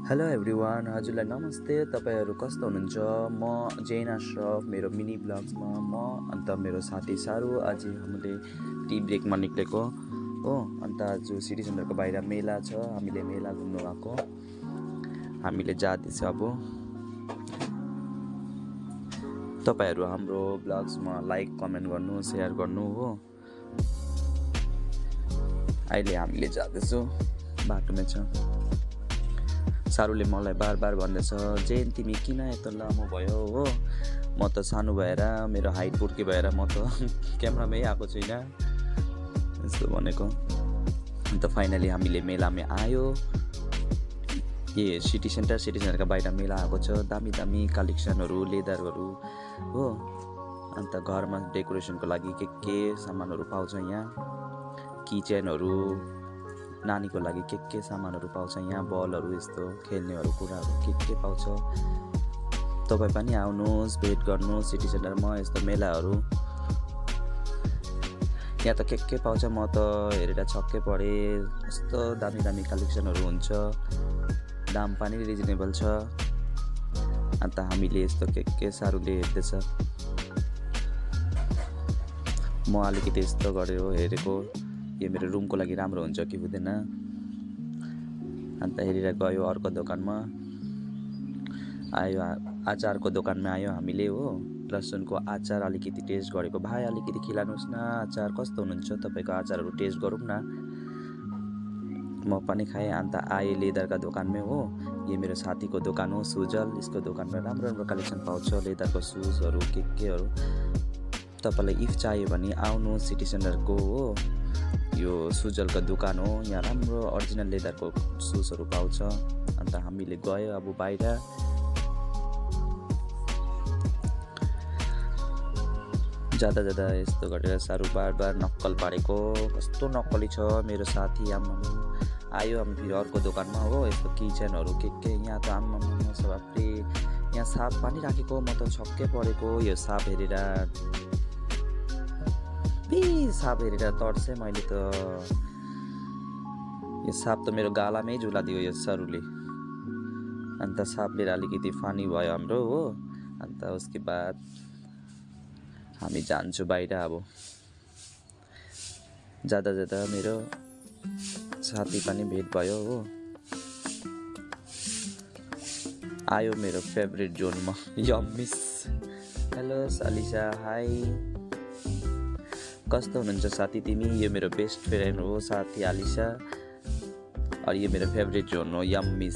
Hello everyone, हजुरलाई नमस्ते। तपाईँहरू कस्तो हुनुहुन्छ? म जैन अश्रफ, मेरो मिनी ब्लग्समा अन्त मेरो साथी सारू आज हामीले टी ब्रेकमा निक्लेको हो। अन्त आज सिटी सेन्टरको बाहिर मेला छ, हामीले मेला घुम्नु गएको। हामीले जाँदैछ अब। तपाईँहरू हाम्रो ब्लग्समा लाइक कमेन्ट गर्नु, सेयर गर्नु हो। अहिले हामीले जाँदैछौँ, बाटोमै छ। सारूले मलाई बार बार भन्दैछ, जैन तिमी किन यस्तो लामो भयो हो? म त सानो भएर, मेरो हाइट बुर्के भएर म त क्यामेरामै आएको छुइनँ यस्तो भनेको। अन्त फाइनली हामीले मेलामा आयो। सिटी सेन्टरको बाहिर मेला आएको छ। दामी दामी कलेक्सनहरू, लेदरहरू हो। अन्त घरमा डेकोरेसनको लागि के सामानहरू पाउँछ यहाँ। किचेनहरू, नानीको लागि के सामानहरू पाउँछ यहाँ। बलहरू, यस्तो खेल्नेहरू कुराहरू के पाउँछ। तपाईँ पनि आउनुहोस्, भेट गर्नुहोस् सिटी सेन्टरमा यस्तो मेलाहरू। यहाँ त के पाउँछ, म त हेरेर छक्कै परेँ। कस्तो दामी दामी कलेक्सनहरू हुन्छ, दाम पनि रिजनेबल छ। अन्त हामीले यस्तो के सारूले हेर्दैछ, म अलिकति यस्तो गरेर हेरेको, यो मेरो रुमको लागि राम्रो हुन्छ कि हुँदैन। अन्त हेरेर गयो अर्को दोकानमा, आयो अचारको दोकानमा आयो हामीले हो। लसुनको अचार अलिकति टेस्ट गरेको। भाइ अलिकति खिलानुहोस् न, अचार कस्तो हुनुहुन्छ तपाईँको, अचारहरू टेस्ट गरौँ न। म पनि खाएँ। अन्त आएँ लेदरका दोकानमै हो। यो मेरो साथीको दोकान हो सुजल। यसको दोकानमा राम्रो राम्रो कलेक्सन पाउँछ, लेदरको सुजहरू केहरू। तपाईँलाई इफ चाहियो भने आउनु सिटी सेन्टरको हो। यो सुजलको दोकान हो। यहाँ राम्रो ओरिजिनल लेदरको सुजहरू पाउँछ। अन्त हामीले गयो अब बाहिर। जाँदा यस्तो गरेर सारू बार बार नक्कल पारेको। कस्तो नक्कली छ मेरो साथी। आम्मा आयो अब फेरि अर्को दोकानमा हो। यस्तो किचनहरू के यहाँ त आम्मा सबले यहाँ साप पनि राखेको। म त छक्कै परेको यो साप हेरेर। साप हेरेर तर्सेँ मैले त। यो साप त मेरो गालामै झुलादियो यो सारूले। अन्त सापले अलिकति फानी भयो हाम्रो हो। अन्त उसके बाद हामी जान्छु बाहिर अब। जाँदा मेरो साथी पनि भेट भयो हो। आयो मेरो फेभरेट जोनमा, यम्मिस। Hello Chalisa, high. कस्तो हुनुहुन्छ साथी तिमी? यो मेरो बेस्ट फ्रेन्ड हो साथी आलिसा। और ये मेरो फेभरेट जोन हो, यम्मिस।